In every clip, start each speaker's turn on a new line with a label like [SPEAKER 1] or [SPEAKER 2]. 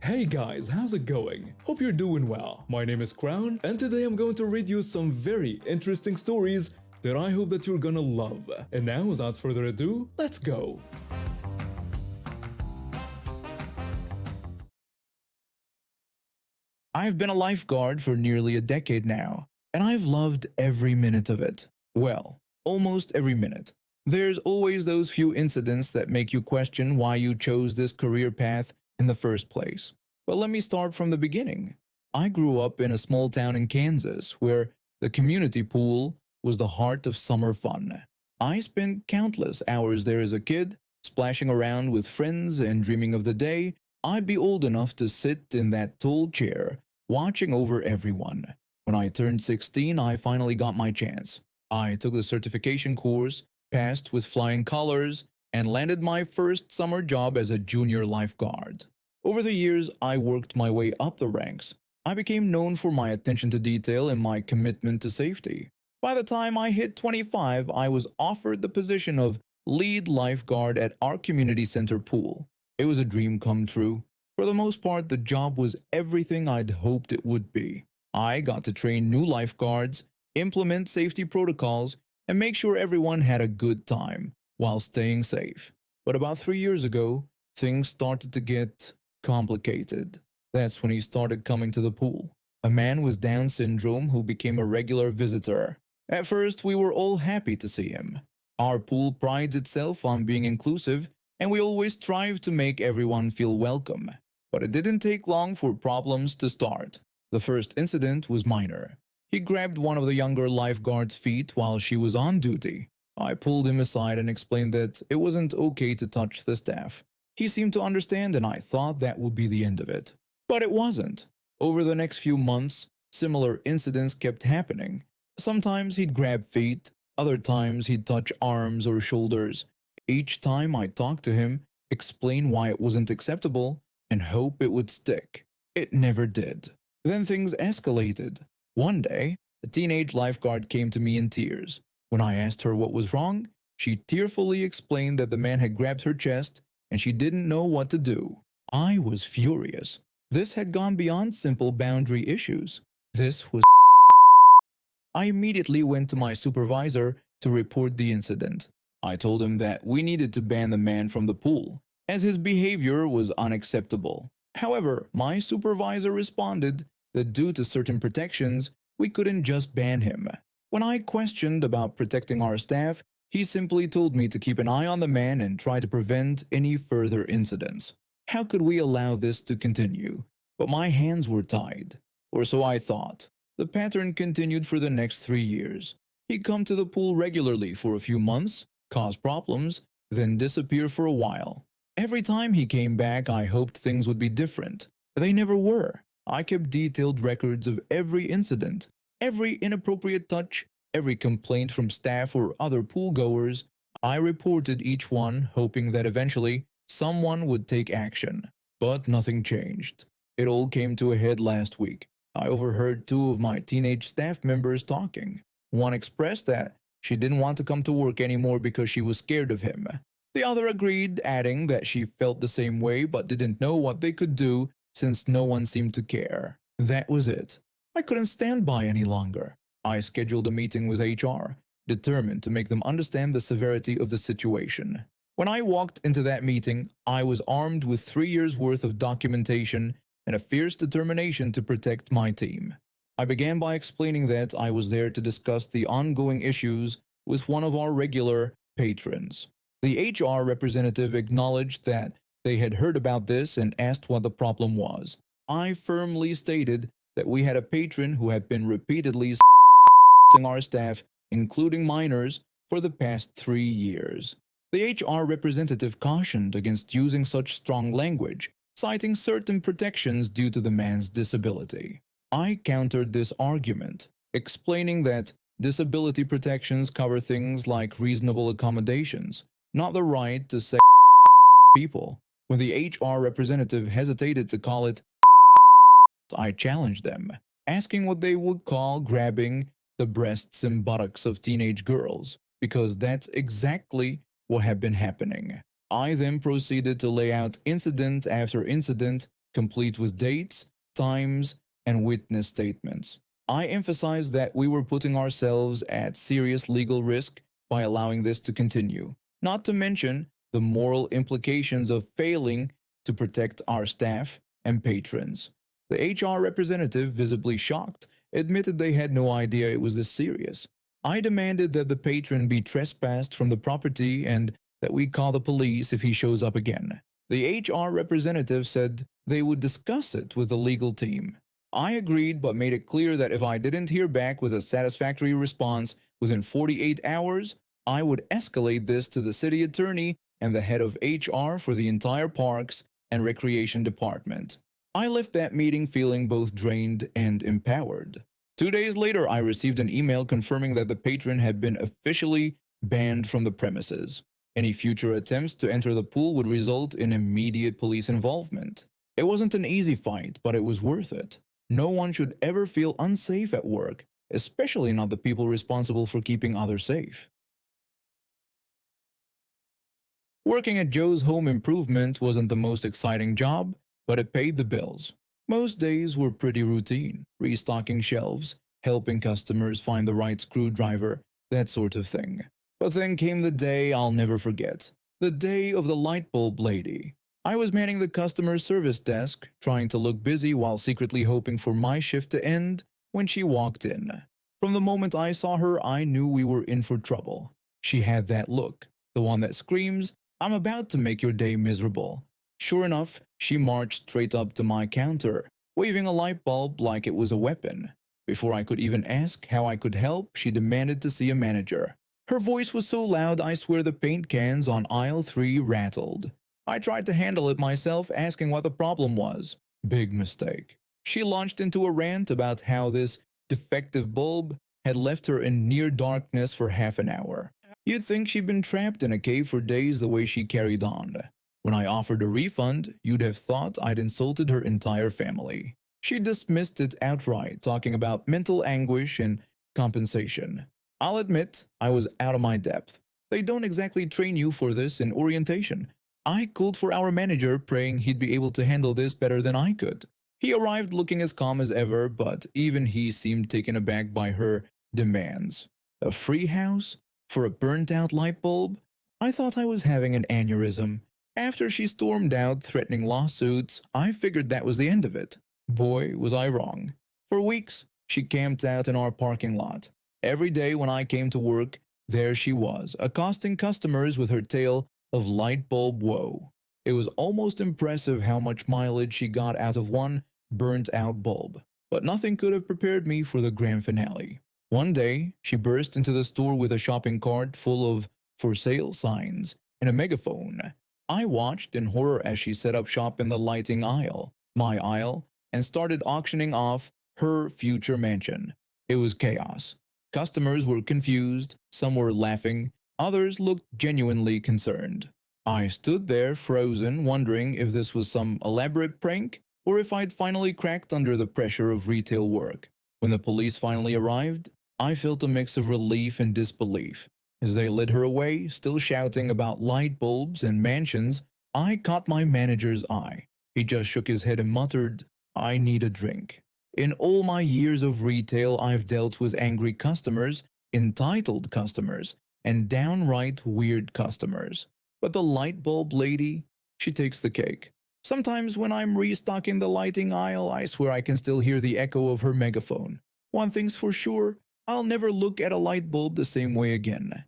[SPEAKER 1] Hey guys, how's it going? Hope you're doing well. My name is Crown, and today I'm going to read you some very interesting stories that I hope that you're gonna love. And now, without further ado, let's go!
[SPEAKER 2] I've been a lifeguard for nearly a decade now, and I've loved every minute of it. Well, almost every minute. There's always those few incidents that make you question why you chose this career path in the first place. But let me start from the beginning. I grew up in a small town in Kansas where the community pool was the heart of summer fun. I spent countless hours there as a kid, splashing around with friends and dreaming of the day I'd be old enough to sit in that tall chair watching over everyone. When I turned 16, I finally got my chance. I took the certification course, passed with flying colors, and landed my first summer job as a junior lifeguard. Over the years, I worked my way up the ranks. I became known for my attention to detail and my commitment to safety. By the time I hit 25, I was offered the position of lead lifeguard at our community center pool. It was a dream come true. For the most part, the job was everything I'd hoped it would be. I got to train new lifeguards, implement safety protocols, and make sure everyone had a good time while staying safe. But about 3 years ago, things started to get complicated. That's when he started coming to the pool. A man with Down syndrome who became a regular visitor. At first, we were all happy to see him. Our pool prides itself on being inclusive, and we always strive to make everyone feel welcome. But it didn't take long for problems to start. The first incident was minor. He grabbed one of the younger lifeguard's feet while she was on duty. I pulled him aside and explained that it wasn't okay to touch the staff. He seemed to understand, and I thought that would be the end of it. But it wasn't. Over the next few months, similar incidents kept happening. Sometimes he'd grab feet, other times he'd touch arms or shoulders. Each time I talked to him, explain why it wasn't acceptable, and hope it would stick. It never did. Then things escalated. One day, a teenage lifeguard came to me in tears. When I asked her what was wrong, she tearfully explained that the man had grabbed her chest and she didn't know what to do. I was furious. This had gone beyond simple boundary issues. This was I immediately went to my supervisor to report the incident. I told him that we needed to ban the man from the pool, as his behavior was unacceptable. However, my supervisor responded that due to certain protections, we couldn't just ban him. When I questioned about protecting our staff, he simply told me to keep an eye on the man and try to prevent any further incidents. How could we allow this to continue? But my hands were tied, or so I thought. The pattern continued for the next 3 years. He'd come to the pool regularly for a few months, cause problems, then disappear for a while. Every time he came back, I hoped things would be different. They never were. I kept detailed records of every incident, every inappropriate touch, every complaint from staff or other pool goers. I reported each one, hoping that eventually someone would take action. But nothing changed. It all came to a head last week. I overheard two of my teenage staff members talking. One expressed that she didn't want to come to work anymore because she was scared of him. The other agreed, adding that she felt the same way but didn't know what they could do since no one seemed to care. That was it. I couldn't stand by any longer. I scheduled a meeting with HR, determined to make them understand the severity of the situation. When I walked into that meeting, I was armed with 3 years' worth of documentation and a fierce determination to protect my team. I began by explaining that I was there to discuss the ongoing issues with one of our regular patrons. The HR representative acknowledged that they had heard about this and asked what the problem was. I firmly stated that we had a patron who had been repeatedly our staff, including minors, for the past 3 years. The HR representative cautioned against using such strong language, citing certain protections due to the man's disability. I countered this argument, explaining that disability protections cover things like reasonable accommodations, not the right to say people. When the HR representative hesitated to call it, I challenged them, asking what they would call grabbing the breasts and buttocks of teenage girls, because that's exactly what had been happening. I then proceeded to lay out incident after incident complete with dates, times, and witness statements. I emphasized that we were putting ourselves at serious legal risk by allowing this to continue, not to mention the moral implications of failing to protect our staff and patrons. The HR representative, visibly shocked, admitted they had no idea it was this serious. I demanded that the patron be trespassed from the property and that we call the police if he shows up again. The HR representative said they would discuss it with the legal team. I agreed but made it clear that if I didn't hear back with a satisfactory response within 48 hours, I would escalate this to the city attorney and the head of HR for the entire Parks and Recreation Department. I left that meeting feeling both drained and empowered. 2 days later, I received an email confirming that the patron had been officially banned from the premises. Any future attempts to enter the pool would result in immediate police involvement. It wasn't an easy fight, but it was worth it. No one should ever feel unsafe at work, especially not the people responsible for keeping others safe. Working at Joe's Home Improvement wasn't the most exciting job, but it paid the bills. Most days were pretty routine, restocking shelves, helping customers find the right screwdriver, that sort of thing. But then came the day I'll never forget, the day of the Lightbulb lady. I was manning the customer service desk, trying to look busy while secretly hoping for my shift to end, when she walked in. From the moment I saw her, I knew we were in for trouble. She had that look, the one that screams, "I'm about to make your day miserable." Sure enough, she marched straight up to my counter, waving a light bulb like it was a weapon. Before I could even ask how I could help, she demanded to see a manager. Her voice was so loud I swear the paint cans on aisle 3 rattled. I tried to handle it myself, asking what the problem was. Big mistake. She launched into a rant about how this defective bulb had left her in near darkness for half an hour. You'd think she'd been trapped in a cave for days the way she carried on. When I offered a refund, you'd have thought I'd insulted her entire family. She dismissed it outright, talking about mental anguish and compensation. I'll admit, I was out of my depth. They don't exactly train you for this in orientation. I called for our manager, praying he'd be able to handle this better than I could. He arrived looking as calm as ever, but even he seemed taken aback by her demands. A free house? For a burnt-out light bulb? I thought I was having an aneurysm. After she stormed out threatening lawsuits, I figured that was the end of it. Boy, was I wrong. For weeks, she camped out in our parking lot. Every day when I came to work, there she was, accosting customers with her tale of light bulb woe. It was almost impressive how much mileage she got out of one burnt-out bulb. But nothing could have prepared me for the grand finale. One day, she burst into the store with a shopping cart full of for sale signs and a megaphone. I watched in horror as she set up shop in the lighting aisle, my aisle, and started auctioning off her future mansion. It was chaos. Customers were confused, some were laughing, others looked genuinely concerned. I stood there frozen, wondering if this was some elaborate prank or if I'd finally cracked under the pressure of retail work. When the police finally arrived, I felt a mix of relief and disbelief. As they led her away, still shouting about light bulbs and mansions, I caught my manager's eye. He just shook his head and muttered, "I need a drink." In all my years of retail, I've dealt with angry customers, entitled customers, and downright weird customers. But the light bulb lady, she takes the cake. Sometimes when I'm restocking the lighting aisle, I swear I can still hear the echo of her megaphone. One thing's for sure, I'll never look at a light bulb the same way again.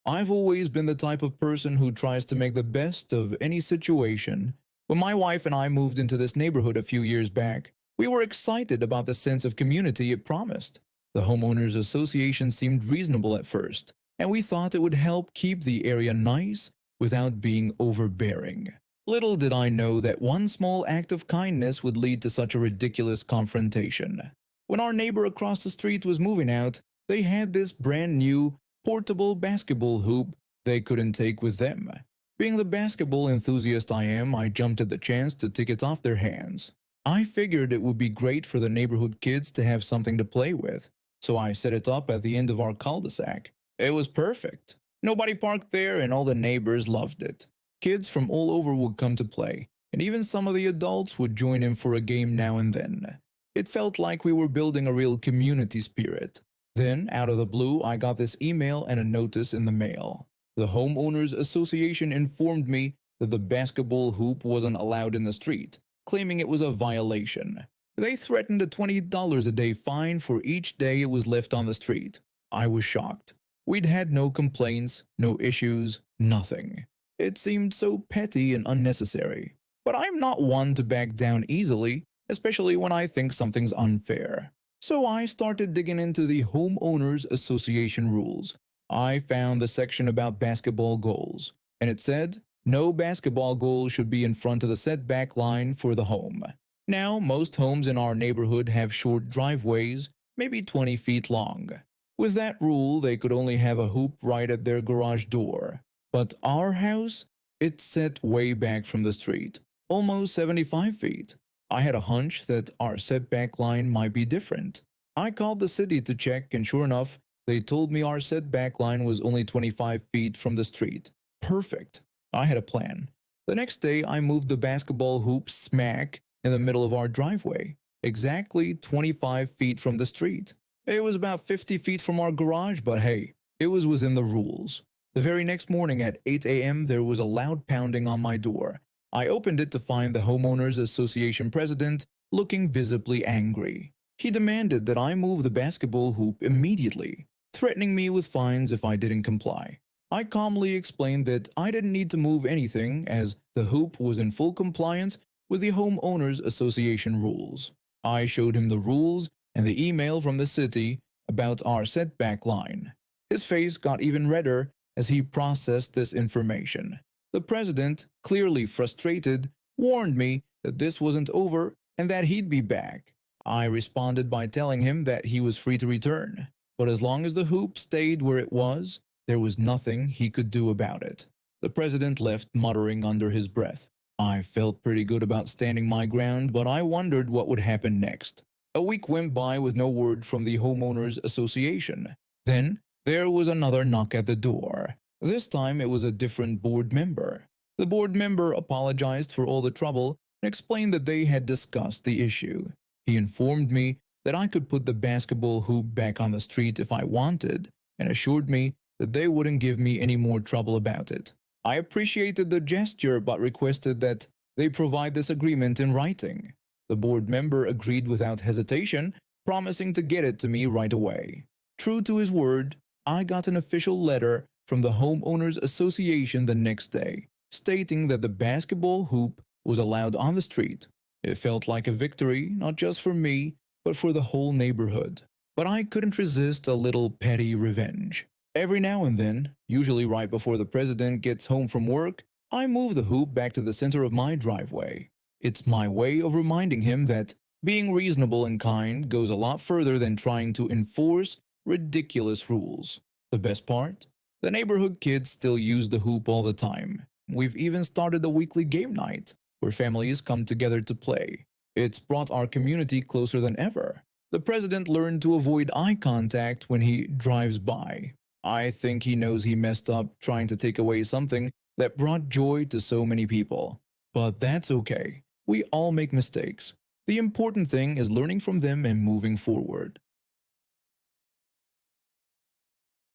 [SPEAKER 2] I've always been the type of person who tries to make the best of any situation. When my wife and I moved into this neighborhood a few years back, we were excited about the sense of community it promised. The homeowners association seemed reasonable at first, and we thought it would help keep the area nice without being overbearing. Little did I know that one small act of kindness would lead to such a ridiculous confrontation. When our neighbor across the street was moving out, they had this brand new portable basketball hoop they couldn't take with them. Being the basketball enthusiast I am, I jumped at the chance to take it off their hands. I figured it would be great for the neighborhood kids to have something to play with, so I set it up at the end of our cul-de-sac. It was perfect. Nobody parked there and all the neighbors loved it. Kids from all over would come to play, and even some of the adults would join in for a game now and then. It felt like we were building a real community spirit. Then, out of the blue, I got this email and a notice in the mail. The Homeowners Association informed me that the basketball hoop wasn't allowed in the street, claiming it was a violation. They threatened a $20 a day fine for each day it was left on the street. I was shocked. We'd had no complaints, no issues, nothing. It seemed so petty and unnecessary. But I'm not one to back down easily, especially when I think something's unfair. So I started digging into the Homeowners Association rules. I found the section about basketball goals, and it said, no basketball goal should be in front of the setback line for the home. Now, most homes in our neighborhood have short driveways, maybe 20 feet long. With that rule, they could only have a hoop right at their garage door. But our house, it's set way back from the street, almost 75 feet. I had a hunch that our setback line might be different. I called the city to check, and sure enough, they told me our setback line was only 25 feet from the street. Perfect. I had a plan. The next day, I moved the basketball hoop smack in the middle of our driveway, exactly 25 feet from the street. It was about 50 feet from our garage, but hey, it was within the rules. The very next morning at 8 a.m., there was a loud pounding on my door. I opened it to find the Homeowners Association president looking visibly angry. He demanded that I move the basketball hoop immediately, threatening me with fines if I didn't comply. I calmly explained that I didn't need to move anything as the hoop was in full compliance with the Homeowners Association rules. I showed him the rules and the email from the city about our setback line. His face got even redder as he processed this information. The president, clearly frustrated, warned me that this wasn't over and that he'd be back. I responded by telling him that he was free to return, but as long as the hoop stayed where it was, there was nothing he could do about it. The president left muttering under his breath. I felt pretty good about standing my ground, but I wondered what would happen next. A week went by with no word from the Homeowners Association. Then there was another knock at the door. This time it was a different board member. The board member apologized for all the trouble and explained that they had discussed the issue. He informed me that I could put the basketball hoop back on the street if I wanted, and assured me that they wouldn't give me any more trouble about it. I appreciated the gesture but requested that they provide this agreement in writing. The board member agreed without hesitation, promising to get it to me right away. True to his word, I got an official letter from the Homeowners Association the next day, stating that the basketball hoop was allowed on the street. It felt like a victory, not just for me, but for the whole neighborhood. But I couldn't resist a little petty revenge. Every now and then, usually right before the president gets home from work, I move the hoop back to the center of my driveway. It's my way of reminding him that being reasonable and kind goes a lot further than trying to enforce ridiculous rules. The best part? The neighborhood kids still use the hoop all the time. We've even started a weekly game night, where families come together to play. It's brought our community closer than ever. The president learned to avoid eye contact when he drives by. I think he knows he messed up trying to take away something that brought joy to so many people. But that's okay. We all make mistakes. The important thing is learning from them and moving forward.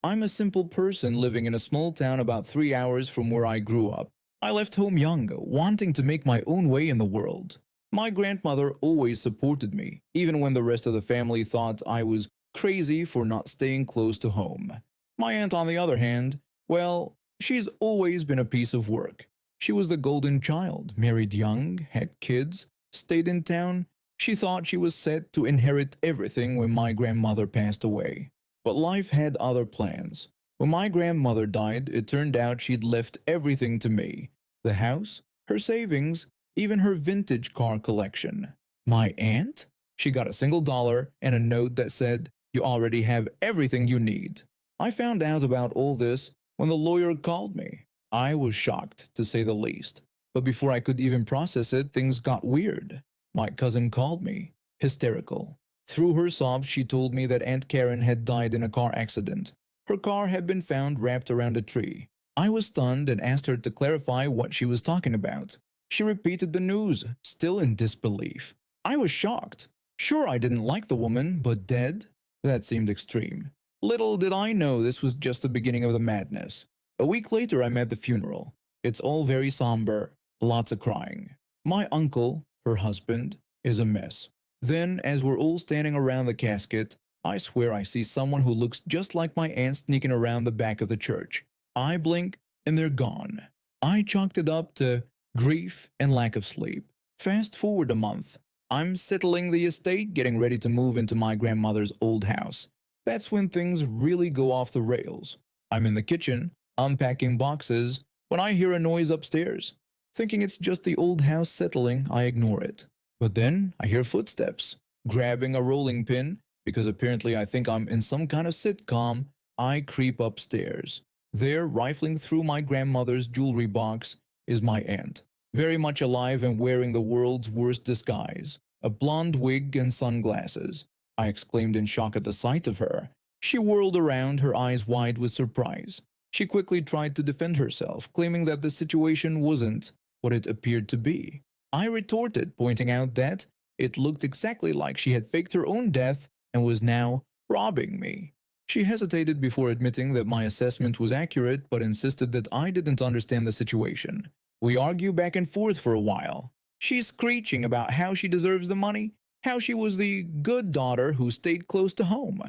[SPEAKER 2] I'm a simple person living in a small town about 3 hours from where I grew up. I left home young, wanting to make my own way in the world. My grandmother always supported me, even when the rest of the family thought I was crazy for not staying close to home. My aunt, on the other hand, well, she's always been a piece of work. She was the golden child, married young, had kids, stayed in town. She thought she was set to inherit everything when my grandmother passed away. But life had other plans. When my grandmother died, it turned out she'd left everything to me. The house, her savings, even her vintage car collection. My aunt? She got a single dollar and a note that said, "You already have everything you need." I found out about all this when the lawyer called me. I was shocked, to say the least. But before I could even process it, things got weird. My cousin called me, hysterical. Through her sobs, she told me that Aunt Karen had died in a car accident. Her car had been found wrapped around a tree. I was stunned and asked her to clarify what she was talking about. She repeated the news, still in disbelief. I was shocked. Sure, I didn't like the woman, but dead? That seemed extreme. Little did I know this was just the beginning of the madness. A week later, I'm at the funeral. It's all very somber, lots of crying. My uncle, her husband, is a mess. Then, as we're all standing around the casket, I swear I see someone who looks just like my aunt sneaking around the back of the church. I blink, and they're gone. I chalked it up to grief and lack of sleep. Fast forward a month. I'm settling the estate, getting ready to move into my grandmother's old house. That's when things really go off the rails. I'm in the kitchen, unpacking boxes, when I hear a noise upstairs. Thinking it's just the old house settling, I ignore it. But then I hear footsteps. Grabbing a rolling pin, because apparently I think I'm in some kind of sitcom, I creep upstairs. There, rifling through my grandmother's jewelry box, is my aunt, very much alive and wearing the world's worst disguise, a blonde wig and sunglasses. I exclaimed in shock at the sight of her. She whirled around, her eyes wide with surprise. She quickly tried to defend herself, claiming that the situation wasn't what it appeared to be. I retorted, pointing out that it looked exactly like she had faked her own death and was now robbing me. She hesitated before admitting that my assessment was accurate, but insisted that I didn't understand the situation. We argue back and forth for a while. She's screeching about how she deserves the money, how she was the good daughter who stayed close to home.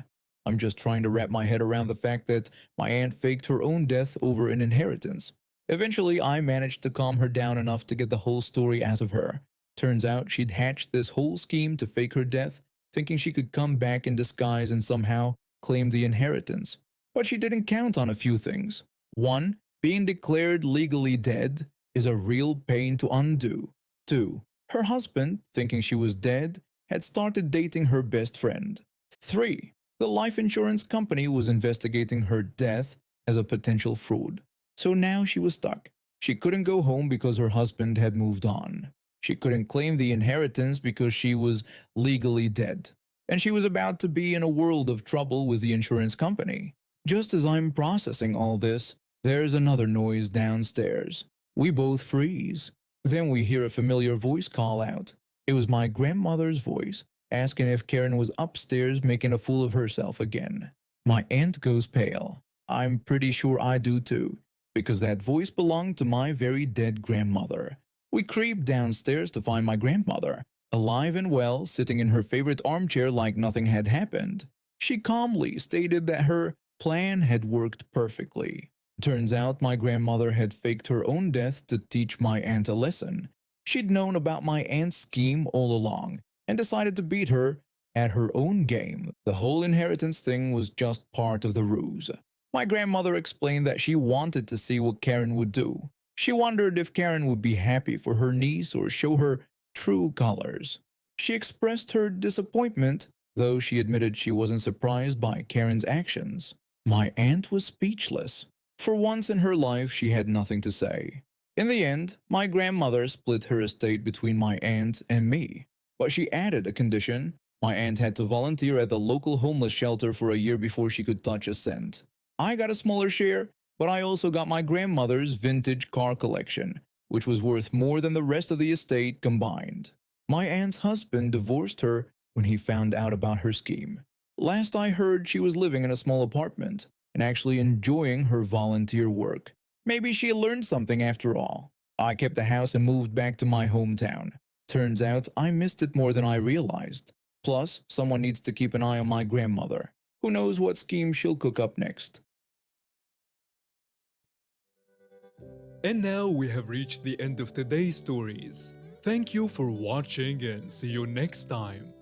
[SPEAKER 2] I'm just trying to wrap my head around the fact that my aunt faked her own death over an inheritance. Eventually, I managed to calm her down enough to get the whole story out of her. Turns out she'd hatched this whole scheme to fake her death, thinking she could come back in disguise and somehow claim the inheritance. But she didn't count on a few things. One, being declared legally dead is a real pain to undo. Two, her husband, thinking she was dead, had started dating her best friend. Three, the life insurance company was investigating her death as a potential fraud. So now she was stuck. She couldn't go home because her husband had moved on. She couldn't claim the inheritance because she was legally dead. And she was about to be in a world of trouble with the insurance company. Just as I'm processing all this, there's another noise downstairs. We both freeze. Then we hear a familiar voice call out. It was my grandmother's voice, asking if Karen was upstairs making a fool of herself again. My aunt goes pale. I'm pretty sure I do too, because that voice belonged to my very dead grandmother. We creep downstairs to find my grandmother, alive and well, sitting in her favorite armchair like nothing had happened. She calmly stated that her plan had worked perfectly. Turns out my grandmother had faked her own death to teach my aunt a lesson. She'd known about my aunt's scheme all along and decided to beat her at her own game. The whole inheritance thing was just part of the ruse. My grandmother explained that she wanted to see what Karen would do. She wondered if Karen would be happy for her niece or show her true colors. She expressed her disappointment, though she admitted she wasn't surprised by Karen's actions. My aunt was speechless. For once in her life, she had nothing to say. In the end, my grandmother split her estate between my aunt and me. But she added a condition. My aunt had to volunteer at the local homeless shelter for a year before she could touch a cent. I got a smaller share, but I also got my grandmother's vintage car collection, which was worth more than the rest of the estate combined. My aunt's husband divorced her when he found out about her scheme. Last I heard, she was living in a small apartment and actually enjoying her volunteer work. Maybe she learned something after all. I kept the house and moved back to my hometown. Turns out I missed it more than I realized. Plus, someone needs to keep an eye on my grandmother. Who knows what scheme she'll cook up next.
[SPEAKER 1] And now we have reached the end of today's stories. Thank you for watching and see you next time.